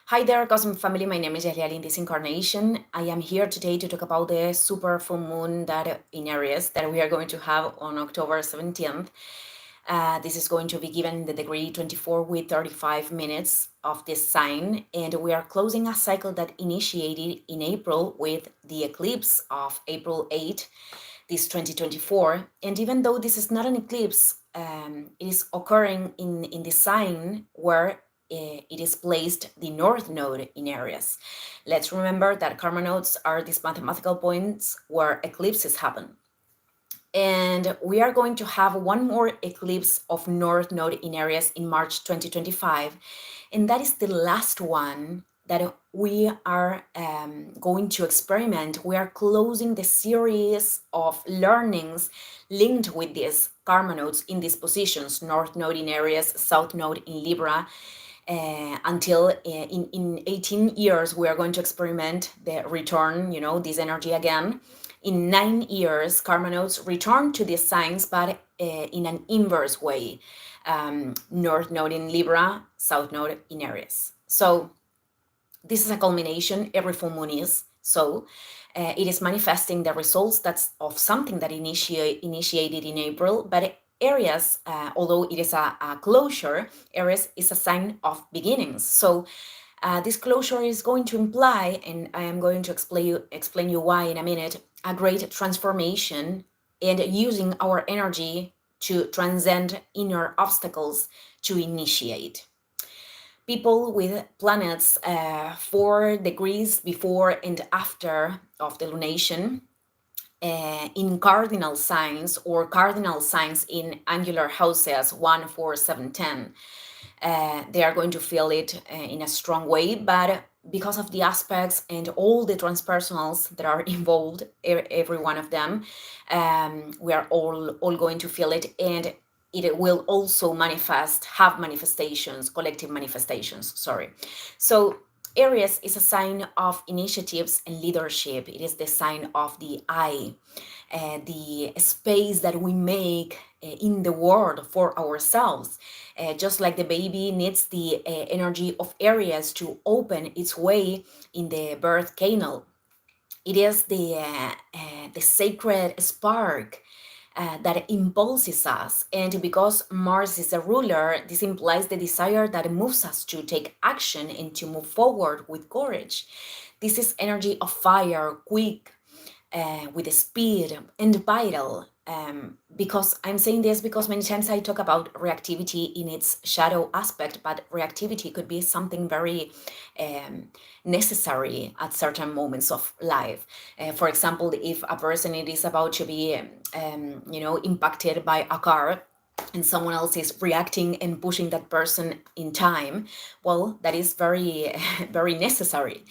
Hi there, Cosmic Family. My name is Yalial. In this incarnation, I am here today to talk about the super full moon that in Aries that we are going to have on October 17th. This is going to be given in the degree 24 with 35 minutes of this sign, and we are closing a cycle that initiated in April with the eclipse of April 8, this 2024. And even though this is not an eclipse, it is occurring in the sign where it is placed the North Node in Aries. Let's remember that karma nodes are these mathematical points where eclipses happen. And we are going to have one more eclipse of North Node in Aries in March 2025. And that is the last one that we are going to experiment. We are closing the series of learnings linked with these karma nodes in these positions, North Node in Aries, South Node in Libra, until in 18 years we are going to experiment the return, this energy again. In 9 years, karma nodes return to these signs, but in an inverse way. North node in Libra, South node in Aries. So this is a culmination. Every full moon is. So it is manifesting the results that's of something that initiated in April, but Aries, although it is a closure, Aries is a sign of beginnings. So this closure is going to imply, and I am going to explain you why in a minute, a great transformation and using our energy to transcend inner obstacles to initiate. People with planets 4 degrees before and after of the lunation in cardinal signs or cardinal signs in angular houses 1, 4, 7, 10. They are going to feel it in a strong way, but because of the aspects and all the transpersonals that are involved, every one of them, we are all going to feel it, and it will also have manifestations, collective manifestations, sorry. So Aries is a sign of initiatives and leadership. It is the sign of the I, the space that we make in the world for ourselves. Just like the baby needs the energy of Aries to open its way in the birth canal. It is the sacred spark that impulses us. And because Mars is a ruler, this implies the desire that moves us to take action and to move forward with courage. This is energy of fire, quick, with speed and vital. Because I'm saying this because many times I talk about reactivity in its shadow aspect, but reactivity could be something very necessary at certain moments of life. For example, if a person it is about to be, impacted by a car, and someone else is reacting and pushing that person in time, well, that is very, very necessary.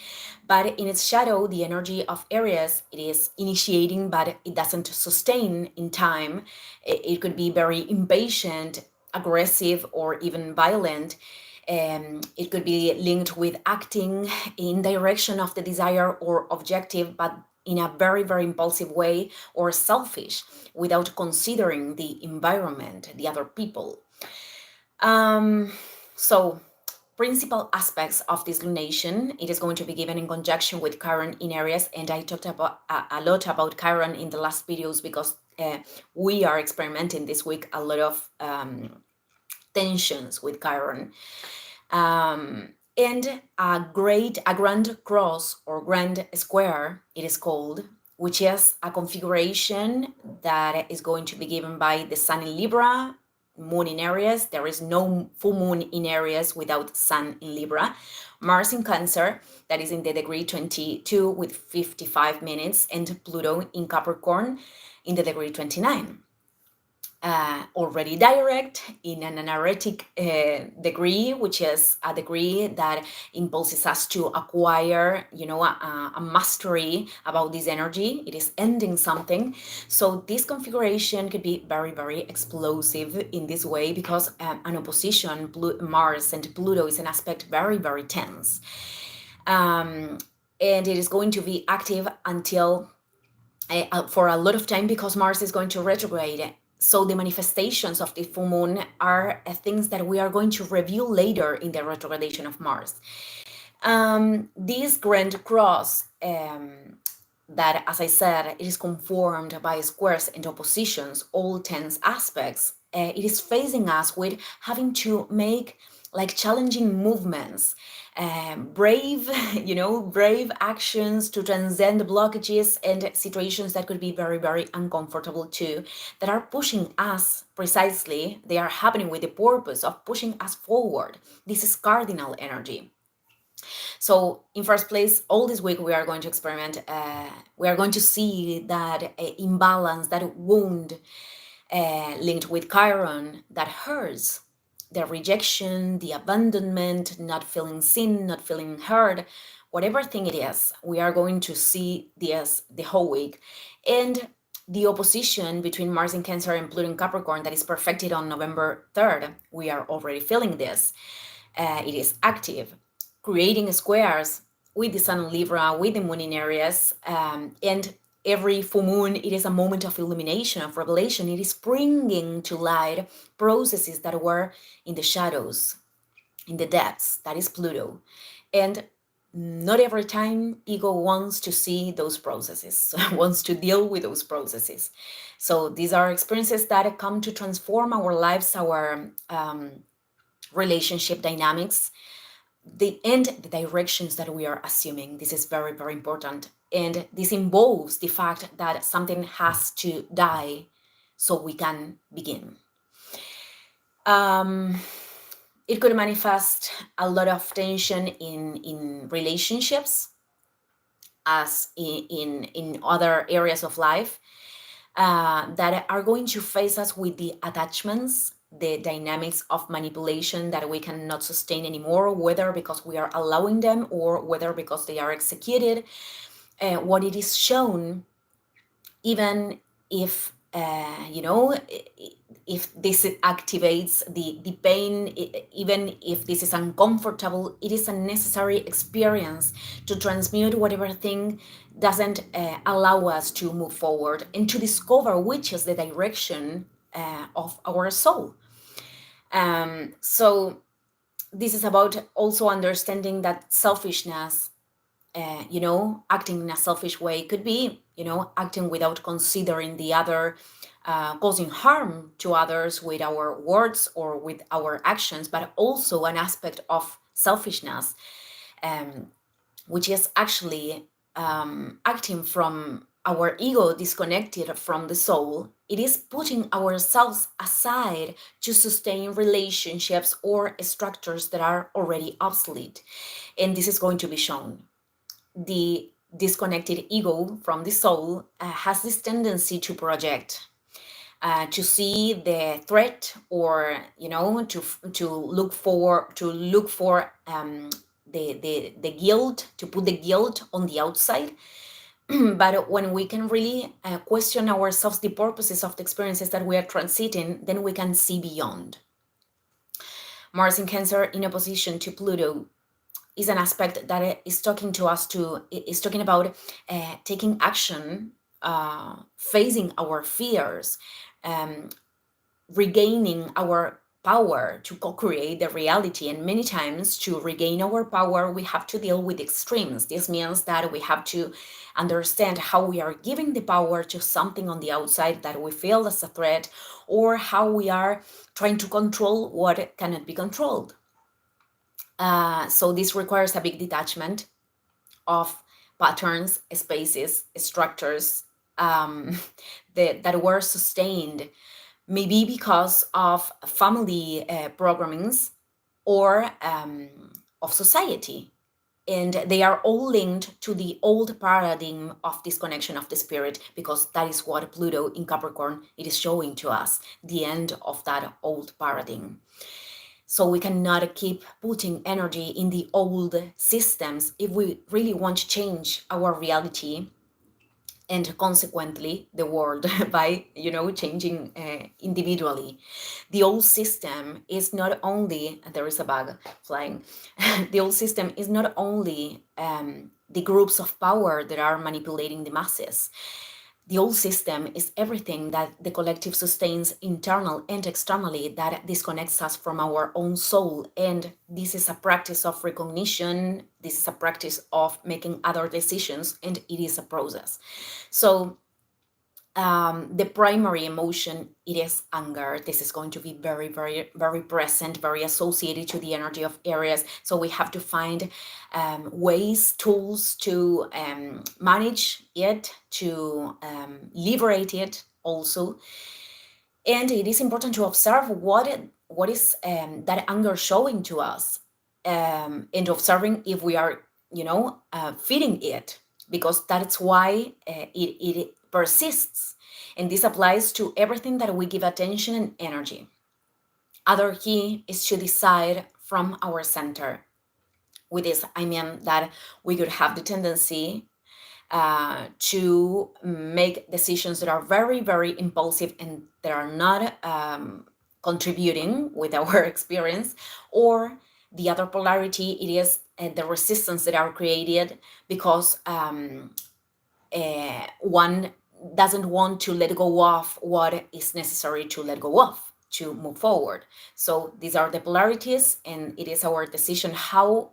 But in its shadow, the energy of Aries, it is initiating, but it doesn't sustain in time. It could be very impatient, aggressive, or even violent. It could be linked with acting in direction of the desire or objective, but in a very, very impulsive way or selfish without considering the environment, the other people. So principal aspects of this lunation, it is going to be given in conjunction with Chiron in Aries, and I talked about a lot about Chiron in the last videos because we are experimenting this week a lot of tensions with Chiron. And a grand cross or grand square, it is called, which is a configuration that is going to be given by the Sun in Libra, Moon in Aries. There is no full moon in Aries without Sun in Libra. Mars in Cancer, that is in the degree 22 with 55 minutes, and Pluto in Capricorn in the degree 29. Already direct in an anaretic degree, which is a degree that impulses us to acquire, a mastery about this energy. It is ending something. So this configuration could be very, very explosive in this way because an opposition, Mars and Pluto, is an aspect very, very tense. And it is going to be active until for a lot of time because Mars is going to retrograde. So the manifestations of the full moon are things that we are going to review later in the retrogradation of Mars. This grand cross, that, as I said, it is conformed by squares and oppositions, all tense aspects. It is facing us with having to make like challenging movements, brave, brave actions to transcend blockages and situations that could be very, very uncomfortable too, that are pushing us precisely. They are happening with the purpose of pushing us forward. This is cardinal energy. So in first place, all this week we are going to experiment, we are going to see that imbalance, that wound linked with Chiron that hurts, the rejection, the abandonment, not feeling seen, not feeling heard, whatever thing it is, we are going to see this the whole week. And the opposition between Mars in Cancer and Pluto in Capricorn that is perfected on November 3rd, we are already feeling this. It is active, creating squares with the Sun in Libra, with the Moon in Aries, and every full moon, it is a moment of illumination, of revelation. It is bringing to light processes that were in the shadows, in the depths. That is Pluto. And not every time ego wants to see those processes, wants to deal with those processes. So these are experiences that come to transform our lives, our relationship dynamics, the directions that we are assuming. This is very, very important. And this involves the fact that something has to die so we can begin. It could manifest a lot of tension in relationships, as in other areas of life, that are going to face us with the attachments, the dynamics of manipulation that we cannot sustain anymore, whether because we are allowing them or whether because they are executed. What it is shown, even if if this activates the pain, even if this is uncomfortable, it is a necessary experience to transmute whatever thing doesn't allow us to move forward and to discover which is the direction of our soul. So this is about also understanding that selfishness, acting in a selfish way could be, acting without considering the other, causing harm to others with our words or with our actions, but also an aspect of selfishness, which is actually acting from our ego disconnected from the soul. It is putting ourselves aside to sustain relationships or structures that are already obsolete. And this is going to be shown. The disconnected ego from the soul has this tendency to project, to see the threat, or to look for the guilt, to put the guilt on the outside. But when we can really question ourselves, the purposes of the experiences that we are transiting, then we can see beyond. Mars in Cancer in opposition to Pluto is an aspect that is talking to us is talking about taking action, facing our fears, regaining our power to co-create the reality. And many times, to regain our power, we have to deal with extremes. This means that we have to understand how we are giving the power to something on the outside that we feel as a threat, or how we are trying to control what cannot be controlled. So this requires a big detachment of patterns, spaces, structures that were sustained, maybe because of family programmings or of society. And they are all linked to the old paradigm of disconnection of the spirit, because that is what Pluto in Capricorn, it is showing to us, the end of that old paradigm. So we cannot keep putting energy in the old systems if we really want to change our reality, and consequently the world, by changing individually. The old system is not only, there is a bug flying, the old system is not only the groups of power that are manipulating the masses. The old system is everything that the collective sustains internal and externally that disconnects us from our own soul. And this is a practice of recognition, this is a practice of making other decisions, and it is a process. So the primary emotion, it is anger. This is going to be very, very, very present, very associated to the energy of Aries. So we have to find ways, tools to manage it, to liberate it also. And it is important to observe what is that anger showing to us, and observing if we are, feeding it, because that's why it persists. And this applies to everything that we give attention and energy. Other key is to decide from our center. With this, I mean that we could have the tendency to make decisions that are very, very impulsive and that are not contributing with our experience. Or the other polarity, it is the resistance that are created because one doesn't want to let go of what is necessary to let go of to move forward. So these are the polarities, and it is our decision how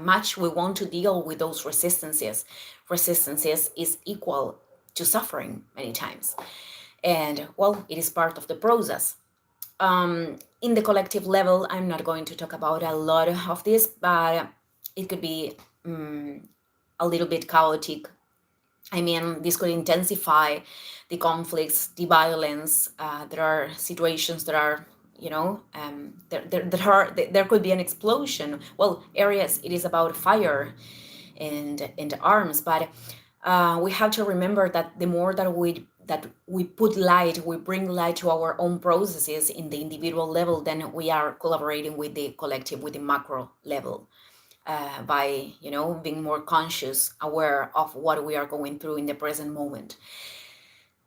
much we want to deal with those resistances. Resistances is equal to suffering many times. And well, it is part of the process. In the collective level, I'm not going to talk about a lot of this, but it could be a little bit chaotic. I mean, this could intensify the conflicts, the violence. There are situations that are, there could be an explosion. Well, Aries, it is about fire and arms, but we have to remember that the more that we put light, we bring light to our own processes in the individual level, then we are collaborating with the collective, with the macro level. By being more conscious, aware of what we are going through in the present moment.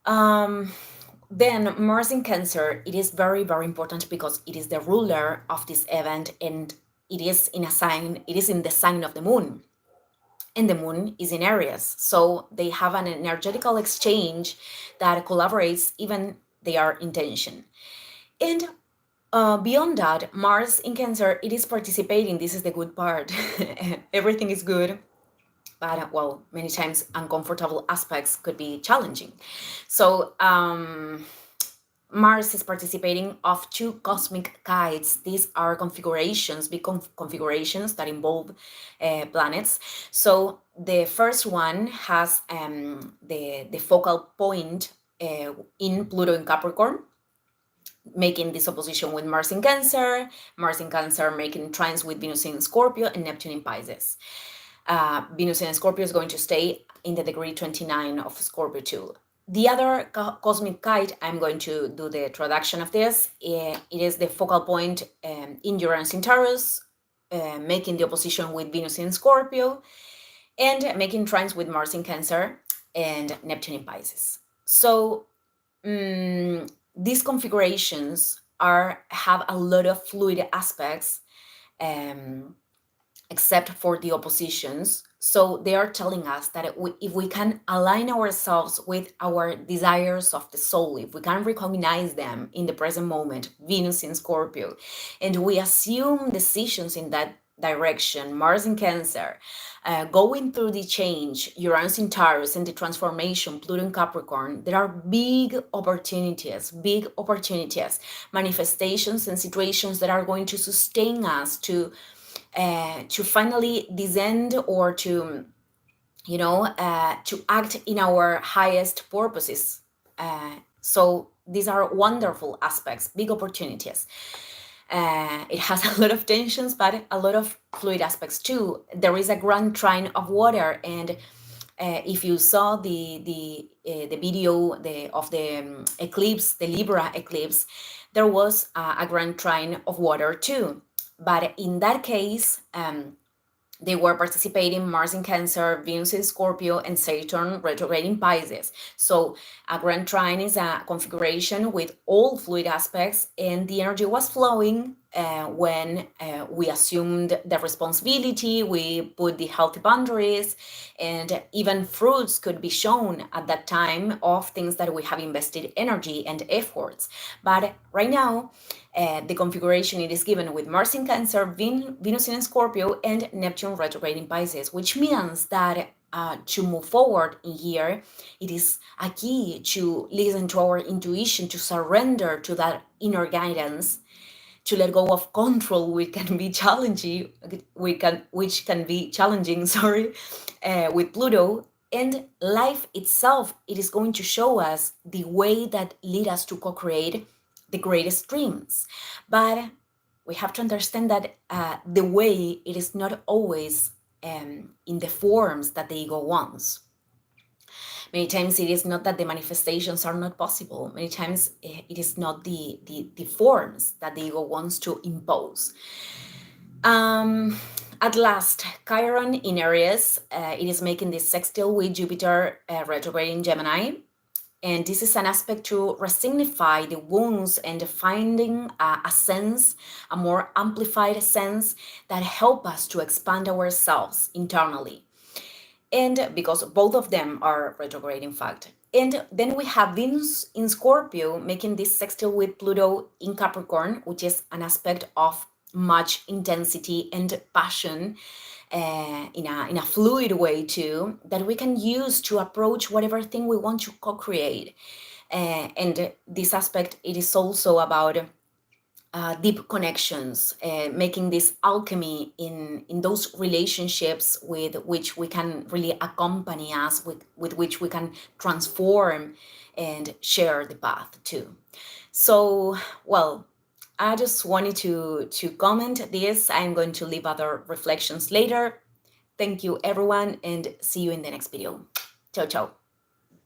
Then Mars in Cancer, it is very, very important because it is the ruler of this event, and it is in the sign of the moon, and the moon is in Aries. So they have an energetical exchange that collaborates even their intention. And beyond that, Mars in Cancer, it is participating. This is the good part. Everything is good, but well, many times uncomfortable aspects could be challenging. So Mars is participating of two cosmic kites. These are configurations, big configurations that involve planets. So the first one has the focal point in Pluto in Capricorn, making this opposition with Mars in Cancer making trines with Venus in Scorpio and Neptune in Pisces. Venus in Scorpio is going to stay in the degree 29 of Scorpio too. The other cosmic kite, I'm going to do the introduction of this. It is the focal point in Uranus in Taurus, making the opposition with Venus in Scorpio, and making trines with Mars in Cancer and Neptune in Pisces. So these configurations have a lot of fluid aspects, except for the oppositions. So they are telling us that if we can align ourselves with our desires of the soul, if we can recognize them in the present moment, Venus in Scorpio, and we assume decisions in that direction, Mars in Cancer, going through the change, Uranus in Taurus, and the transformation, Pluto in Capricorn, there are big opportunities, manifestations and situations that are going to sustain us to finally descend, or to act in our highest purposes. So these are wonderful aspects, big opportunities. It has a lot of tensions, but a lot of fluid aspects too. There is a grand trine of water, and if you saw the video of the eclipse, the Libra eclipse, there was a grand trine of water too. But in that case, they were participating Mars in Cancer, Venus in Scorpio, and Saturn retrograde in Pisces. So a grand trine is a configuration with all fluid aspects, and the energy was flowing when we assumed the responsibility, we put the healthy boundaries, and even fruits could be shown at that time of things that we have invested energy and efforts. But right now, the configuration it is given with Mars in Cancer, Venus in Scorpio, and Neptune retrograde in Pisces, which means that to move forward in here, it is a key to listen to our intuition, to surrender to that inner guidance, to let go of control, which can be challenging, which can be challenging, sorry, with Pluto. And life itself, it is going to show us the way that lead us to co-create the greatest dreams. But we have to understand that the way, it is not always in the forms that the ego wants. Many times it is not that the manifestations are not possible. Many times it is not the forms that the ego wants to impose. At last, Chiron in Aries, it is making this sextile with Jupiter retrograde in Gemini. And this is an aspect to resignify the wounds and finding a sense, a more amplified sense that help us to expand ourselves internally. And because both of them are retrograde, in fact. And then we have Venus in Scorpio making this sextile with Pluto in Capricorn, which is an aspect of much intensity and passion in a fluid way too, that we can use to approach whatever thing we want to co-create. And this aspect, it is also about deep connections, making this alchemy in those relationships with which we can really accompany us, with which we can transform and share the path too. So, well, I just wanted to comment this. I'm going to leave other reflections later. Thank you, everyone, and see you in the next video. Ciao, ciao.